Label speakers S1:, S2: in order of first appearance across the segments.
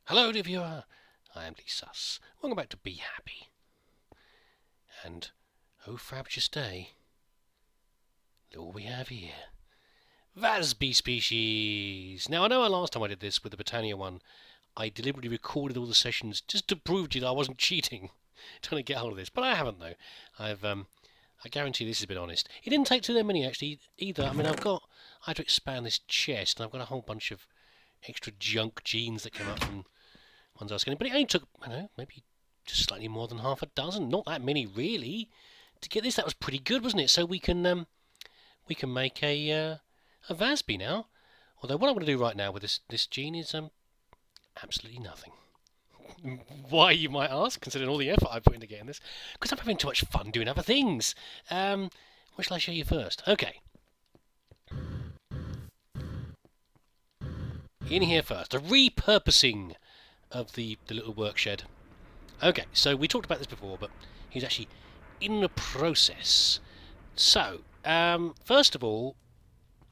S1: Hello, dear viewer. I am leesusss. Welcome back to Be Happy. And, oh frabjous day, look what we have here. Vasby species. Now, I know last time I did this with the Britannia one, I deliberately recorded all the sessions just to prove to you that I wasn't cheating, trying to get hold of this. But I haven't, though. I guarantee this has been honest. It didn't take too many, actually, either. I mean, I had to expand this chest, and I've got a whole bunch of extra junk genes that came up from ones I was getting, but it only took, I don't know, maybe just slightly more than half a dozen, not that many really, to get this. That was pretty good, wasn't it? So we can make a Vasby now. Although what I'm going to do right now with this gene is absolutely nothing. Why, you might ask, considering all the effort I put into getting this? Because I'm having too much fun doing other things. What shall I show you first? Okay. In here first, the repurposing of the little work shed. Okay, so we talked about this before, but he's actually in the process. So, first of all,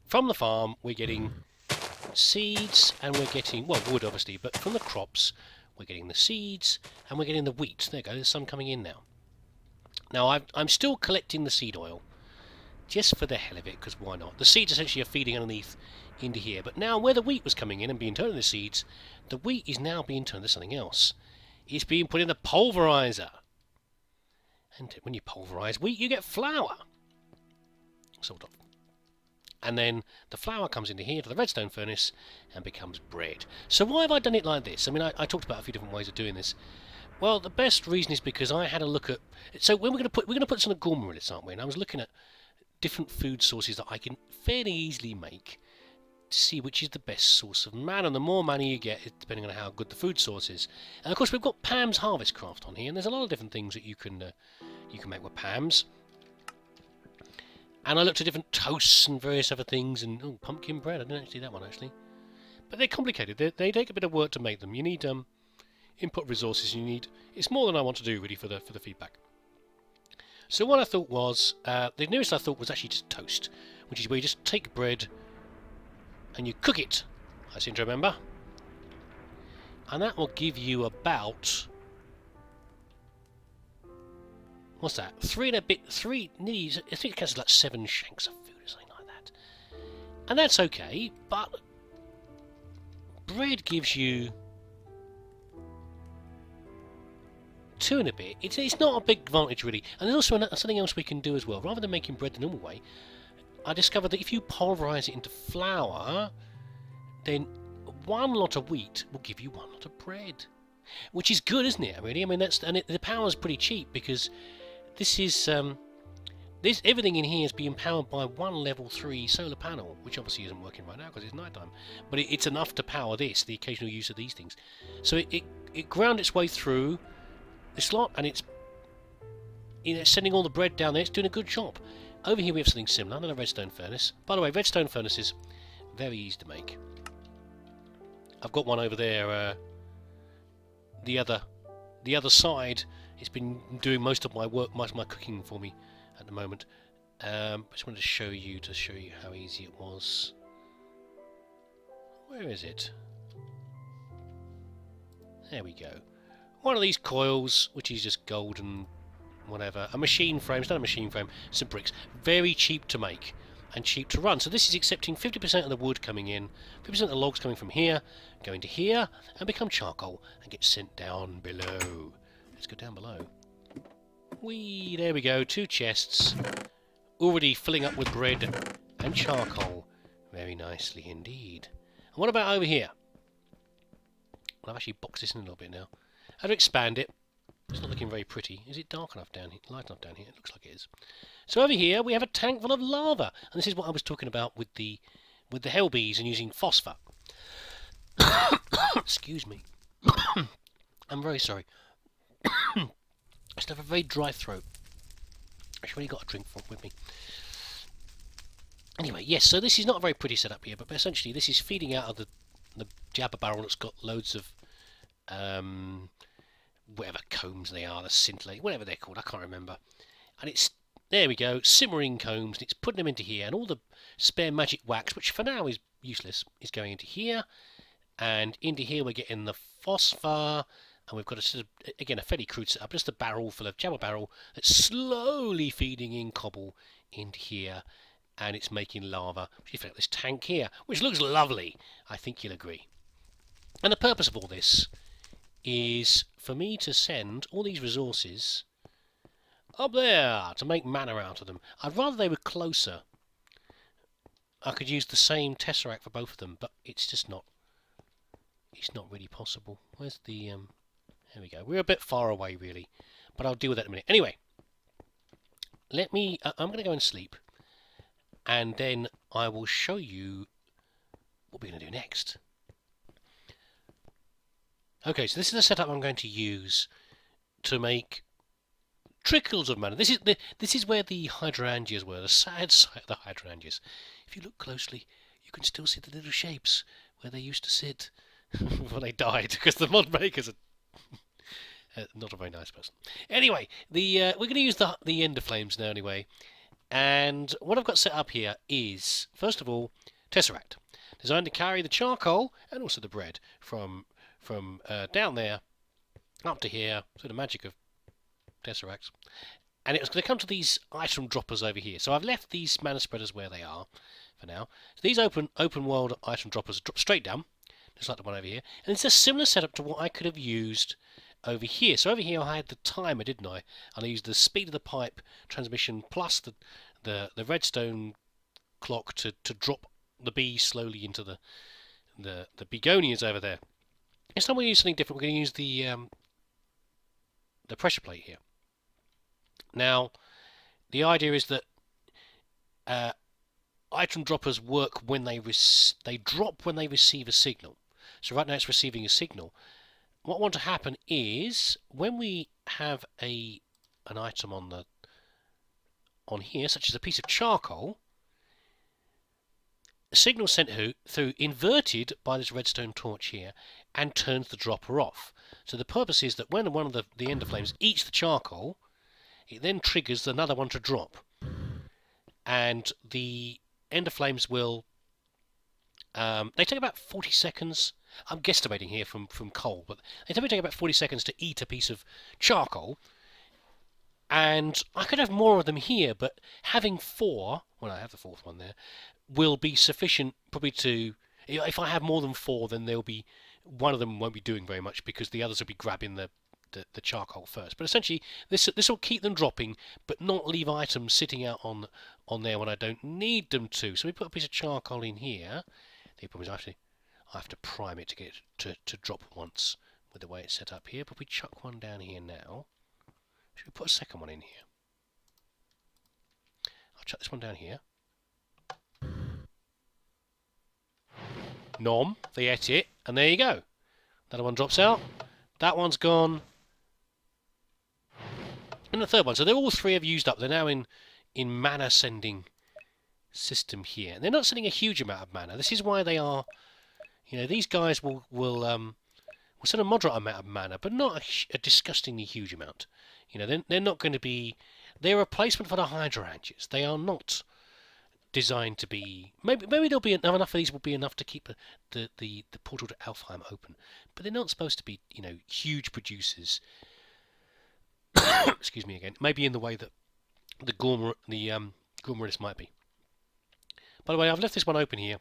S1: from the farm we're getting seeds, and we're getting, well, wood obviously, but from the crops we're getting the seeds, and we're getting the wheat. There you go, there's some coming in now. Now, I'm still collecting the seed oil, just for the hell of it, because why not? The seeds essentially are feeding underneath into here, but now where the wheat was coming in and being turned into seeds, the wheat is now being turned into something else. It's being put in the pulverizer. And when you pulverize wheat, you get flour. Sort of. And then the flour comes into here to the redstone furnace and becomes bread. So why have I done it like this? I mean, I talked about a few different ways of doing this. Well, the best reason is because I had a look at. So when we're going to put this on a gourmet list, aren't we? And I was looking at different food sources that I can fairly easily make, to see which is the best source of mana, and the more money you get, depending on how good the food source is. And of course, we've got Pam's Harvest Craft on here, and there's a lot of different things that you can make with Pam's. And I looked at different toasts and various other things, and pumpkin bread. I didn't actually see that one actually, but they're complicated. They take a bit of work to make them. You need input resources. It's more than I want to do really for the feedback. So what I thought was the nearest I thought was actually just toast, which is where you just take bread and you cook it, I seem to remember, and that will give you about, what's that, nearly, I think it counts as like 7 shanks of food or something like that, and that's okay. But bread gives you 2 and a bit. It's not a big advantage really, and there's also something else we can do as well. Rather than making bread the normal way, I discovered that if you pulverize it into flour, then 1 lot of wheat will give you 1 lot of bread, which is good, isn't it? Really, I mean, the power's pretty cheap, because this is everything in here is being powered by 1 level 3 solar panel, which obviously isn't working right now because it's night time, but it's enough to power the occasional use of these things. So it ground its way through this lot, and it's sending all the bread down there. It's doing a good job. Over here we have something similar, another redstone furnace. By the way, redstone furnaces, very easy to make. I've got one over there, the other side. It's been doing most of my work, most of my cooking for me at the moment. I just wanted to show you how easy it was. Where is it? There we go. One of these coils, which is just gold and whatever. A machine frame. It's not a machine frame. Some bricks. Very cheap to make and cheap to run. So this is accepting 50% of the wood coming in, 50% of the logs coming from here, going to here, and become charcoal and get sent down below. Let's go down below. Whee! There we go. 2 chests, already filling up with bread and charcoal. Very nicely indeed. And what about over here? Well, I've actually boxed this in a little bit now. How to expand it? It's not looking very pretty. Is it dark enough down here? Light enough down here? It looks like it is. So over here we have a tank full of lava, and this is what I was talking about with the hell bees and using phosphor. Excuse me. I'm very sorry. I still have a very dry throat. I've really got a drink with me. Anyway, yes. So this is not a very pretty setup here, but essentially this is feeding out of the jabber barrel that's got loads of whatever combs they are, the scintillate, whatever they're called, I can't remember. And it's, there we go, simmering combs, and it's putting them into here, and all the spare magic wax, which for now is useless, is going into here, And into here we're getting the phosphor, and we've got a sort of, again, a fairly crude setup, just a barrel full of jabber barrel that's slowly feeding in cobble into here, and it's making lava. You've got this tank here, which looks lovely, I think you'll agree. And the purpose of all this is for me to send all these resources up there to make mana out of them. I'd rather they were closer. I could use the same tesseract for both of them, but it's just not. It's not really possible. Where's the There we go. We're a bit far away, really, but I'll deal with that in a minute. Anyway, let me. I'm going to go and sleep, and then I will show you what we're going to do next. Okay, so this is the setup I'm going to use to make trickles of mana. This is where the hydrangeas were, the sad sight of the hydrangeas. If you look closely, you can still see the little shapes where they used to sit before they died, because the mod makers are not a very nice person. Anyway, we're going to use the ender flames now anyway, and what I've got set up here is, first of all, tesseract, designed to carry the charcoal and also the bread from down there up to here, through the magic of tesseracts, and it was going to come to these item droppers over here. So I've left these mana spreaders where they are for now. So these open world item droppers drop straight down, just like the one over here, and it's a similar setup to what I could have used over here. So over here I had the timer, didn't I? And I used the speed of the pipe transmission plus the redstone clock to drop the bees slowly into the begonias over there. This time we're going to use something different. We're going to use the pressure plate here. Now, the idea is that item droppers work when they drop when they receive a signal. So right now it's receiving a signal. What I want to happen is when we have an item on here, such as a piece of charcoal, a signal sent through inverted by this redstone torch here and turns the dropper off. So the purpose is that when one of the ender flames eats the charcoal, it then triggers another one to drop, and the ender flames will they take about 40 seconds. I'm guesstimating here from coal, but they take about 40 seconds to eat a piece of charcoal. And I could have more of them here, but having 4, well, I have the 4th one there, will be sufficient probably to. If I have more than 4, then there'll be one of them won't be doing very much because the others will be grabbing the charcoal first. But essentially, this will keep them dropping, but not leave items sitting out on there when I don't need them to. So we put a piece of charcoal in here. The problem is I have to prime it to get it to drop once with the way it's set up here. But we chuck one down here now. Should we put a second one in here? I'll chuck this one down here. Nom, they ate it, and there you go. That one drops out. That one's gone. And the third one. So they're all 3 have used up. They're now in mana sending system here. They're not sending a huge amount of mana. This is why they are. These guys will send a moderate amount of mana, but not a disgustingly huge amount. They're not going to be. They're a replacement for the hydrangeas. They are not designed to be. Maybe there'll be enough of these will be enough to keep the portal to Alfheim open, but they're not supposed to be huge producers. Excuse me again. Maybe in the way that the Gormornis might be. By the way, I've left this one open here.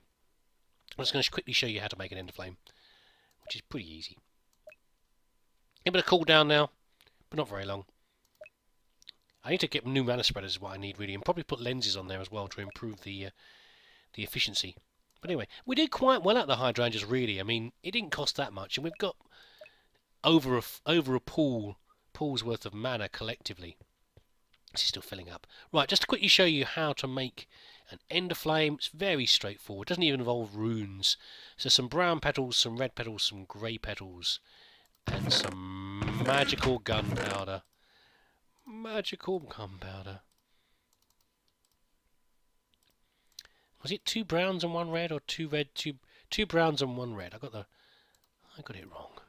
S1: I'm just going to quickly show you how to make an ender flame, which is pretty easy. A bit of cooldown now, but not very long. I need to get new mana spreaders is what I need really, and probably put lenses on there as well to improve the efficiency. But anyway, we did quite well at the hydrangeas really. I mean, it didn't cost that much, and we've got over a pool's worth of mana collectively. This is still filling up. Right, just to quickly show you how to make an ender flame. It's very straightforward. It doesn't even involve runes. So some brown petals, some red petals, some grey petals, and some magical gunpowder. Magical gunpowder. Was it 2 browns and 1 red, or 2 red, 2 browns and 1 red? I got it wrong.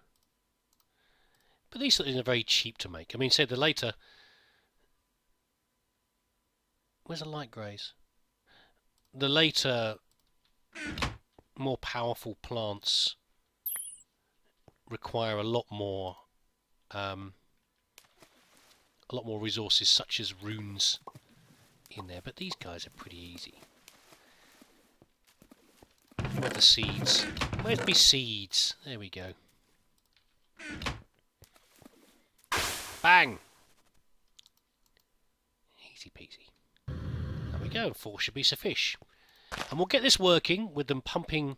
S1: But these things are very cheap to make. I mean, say the later. Where's the light greys? The later, more powerful plants require a lot more resources, such as runes in there. But these guys are pretty easy. Where are the seeds? Where's me seeds? There we go. Bang! Easy peasy. There we go. 4 should be sufficient. And we'll get this working with them pumping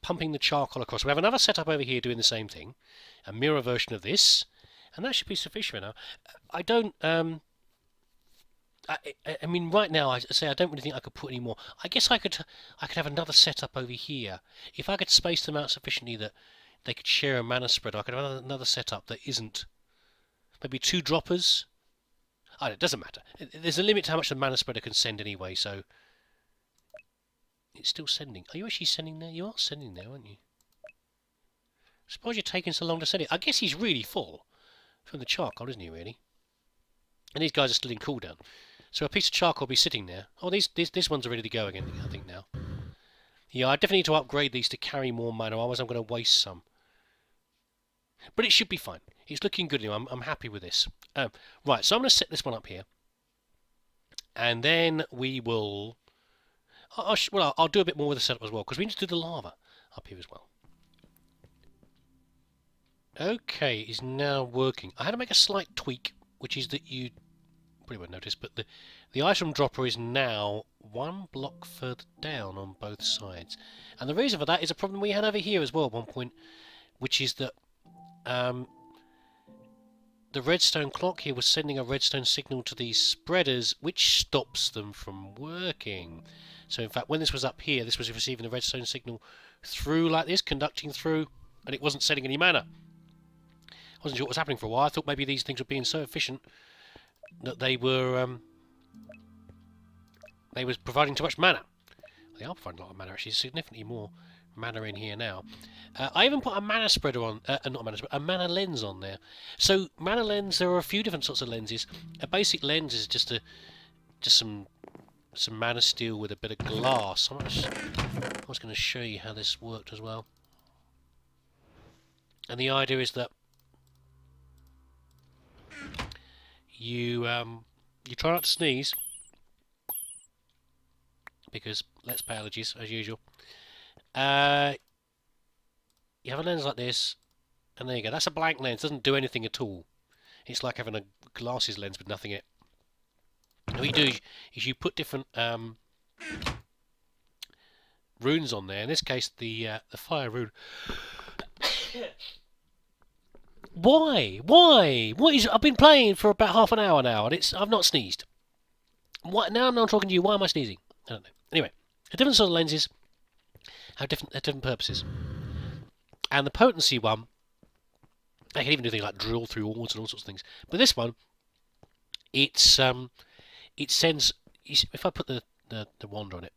S1: the charcoal across. We have another setup over here doing the same thing, a mirror version of this, and that should be sufficient now. I don't. I mean, right now, I say I don't really think I could put any more. I guess I could have another setup over here if I could space them out sufficiently that they could share a mana spreader. I could have another setup that isn't maybe 2 droppers. It doesn't matter. There's a limit to how much the mana spreader can send anyway, so it's still sending. Are you actually sending there? You are sending there, aren't you? I suppose you're taking so long to send it. I guess he's really full from the charcoal, isn't he, really? And these guys are still in cooldown. So a piece of charcoal will be sitting there. Oh, this one's ready to go again, I think, now. Yeah, I definitely need to upgrade these to carry more mana, otherwise I'm going to waste some. But it should be fine. It's looking good now. I'm happy with this. Right, so I'm going to set this one up here. And then we will... I'll do a bit more with the setup as well, because we need to do the lava up here as well. Okay, it's now working. I had to make a slight tweak, which is that you pretty well noticed, but the item dropper is now 1 block further down on both sides. And the reason for that is a problem we had over here as well at one point, which is that the redstone clock here was sending a redstone signal to these spreaders, which stops them from working. So in fact, when this was up here, this was receiving the redstone signal through like this, conducting through, and it wasn't sending any mana. I wasn't sure what was happening for a while. I thought maybe these things were being so efficient that they were providing too much mana. Well, they are providing a lot of mana, actually, significantly more mana in here now. I even put a mana spreader on, not a mana spreader, a mana lens on there. So mana lens, there are a few different sorts of lenses. A basic lens is just some mana steel with a bit of glass. I was going to show you how this worked as well. And the idea is that you try not to sneeze, because let's pay allergies as usual. You have a lens like this, and there you go. That's a blank lens. It doesn't do anything at all. It's like having a glasses lens with nothing in it. And what you do is you put different runes on there. In this case, the fire rune. Why? What is? I've been playing for about half an hour now, and I've not sneezed. What? Now I'm not talking to you. Why am I sneezing? I don't know. Anyway, the different sort of lenses have different purposes, and the potency one, I can even do things like drill through walls and all sorts of things. But this one, it sends. If I put the wand on it.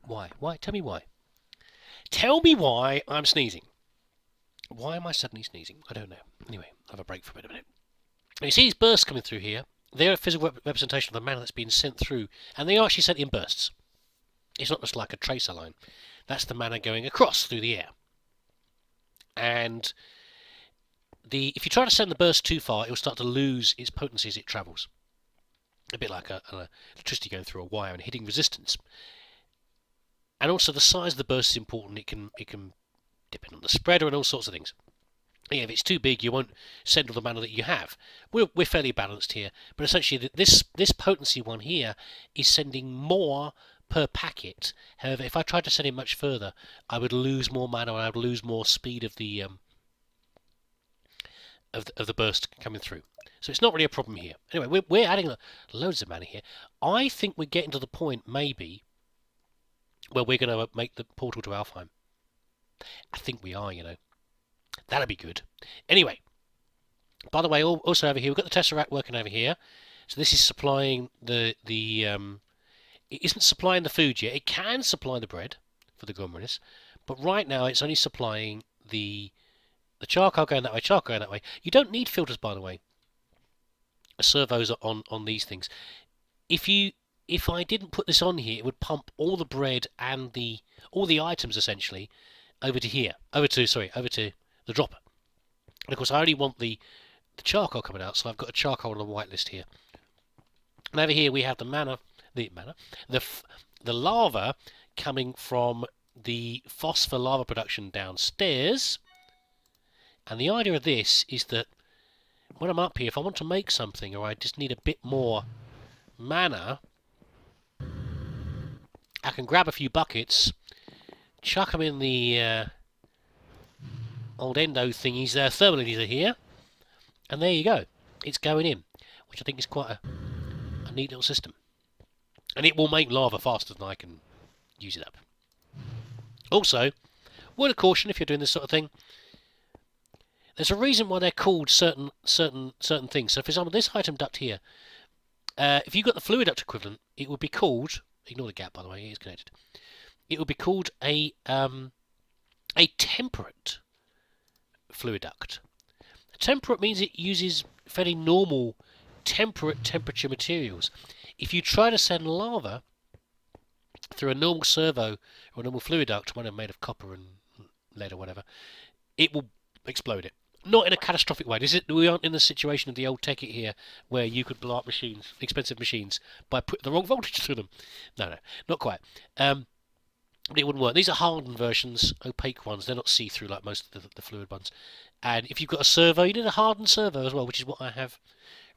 S1: Why? Why? Tell me why. Tell me why I'm sneezing. Why am I suddenly sneezing? I don't know. Anyway, I'll have a break for a minute. And you see these bursts coming through here? They're a physical representation of the mana that's been sent through, and they are actually sent in bursts. It's not just like a tracer line. That's the mana going across through the air. And if you try to send the burst too far, it will start to lose its potency as it travels. A bit like an electricity going through a wire and hitting resistance. And also the size of the burst is important. It can depend on the spreader and all sorts of things. Yeah, if it's too big, you won't send all the mana that you have. We're fairly balanced here, but essentially this potency one here is sending more per packet. However, if I tried to send it much further, I would lose more mana and I would lose more speed of the burst coming through. So it's not really a problem here. Anyway, we're adding loads of mana here. I think we're getting to the point maybe where we're going to make the portal to Alfheim. I think we are, you know. That'd be good. Anyway, by the way, also over here, we've got the Tesseract working over here. So this is supplying it isn't supplying the food yet. It can supply the bread for the Gomranis, but right now it's only supplying the charcoal going that way, charcoal going that way. You don't need filters, by the way. servos on these things. If I didn't put this on here, it would pump all the bread and all the items essentially over to here, over to the dropper. And of course, I only want the charcoal coming out, so I've got a charcoal on the whitelist here. And over here we have the lava coming from the phosphor lava production downstairs. And the idea of this is that when I'm up here, if I want to make something, or I just need a bit more mana, I can grab a few buckets, chuck them in the old endo thingies there, thermalizer here, and there you go. It's going in, which I think is quite a neat little system. And it will make lava faster than I can use it up. Also, word of caution if you're doing this sort of thing, there's a reason why they're called certain things. So for example, this item duct here, if you've got the fluid duct equivalent, it would be called, ignore the gap by the way, it is connected, it would be called a temperate fluid duct. Temperate means it uses fairly normal temperate temperature materials. If you try to send lava through a normal servo or a normal fluid duct, one made of copper and lead or whatever, it will explode it. Not in a catastrophic way. We aren't in the situation of the old Tekkit here, where you could blow up machines, expensive machines, by putting the wrong voltage through them. No, not quite. But it wouldn't work. These are hardened versions, opaque ones. They're not see-through like most of the fluid ones. And if you've got a servo, you need a hardened servo as well, which is what I have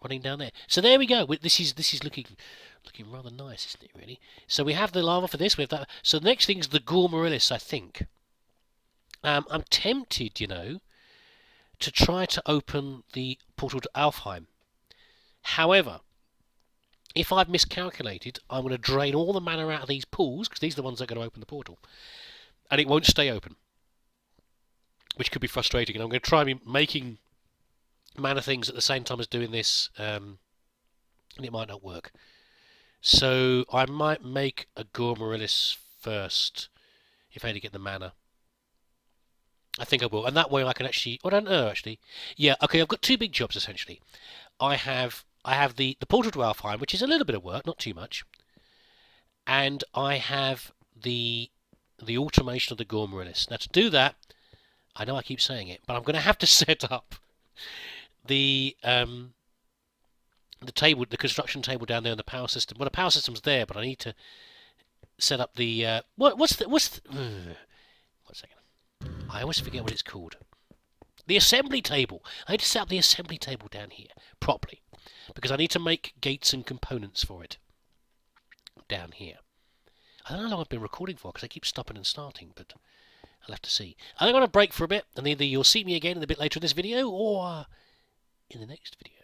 S1: running down there. So there we go. This is looking rather nice, isn't it? Really. So we have the lava for this. We have that. So the next thing is the Gormorilis, I think. I'm tempted, to try to open the portal to Alfheim. However, if I've miscalculated, I'm going to drain all the mana out of these pools, because these are the ones that are going to open the portal, and it won't stay open, which could be frustrating. And I'm going to try making mana things at the same time as doing this, and it might not work. So I might make a Gormorilis first, if I had to get the mana. I think I will, and that way I can actually. I don't know actually. Yeah, okay. I've got two big jobs essentially. I have the portal to Alfheim, which is a little bit of work, not too much, and I have the automation of the Gormorilis. Now to do that, I know I keep saying it, but I'm going to have to set up the table, the construction table down there in the power system. Well, the power system's there, but I need to set up the one second. I always forget what it's called. The assembly table. I need to set up the assembly table down here properly, because I need to make gates and components for it down here. I don't know how long I've been recording for, because I keep stopping and starting, but I'll have to see. I'm going to break for a bit, and either you'll see me again in a bit later in this video, or in the next video.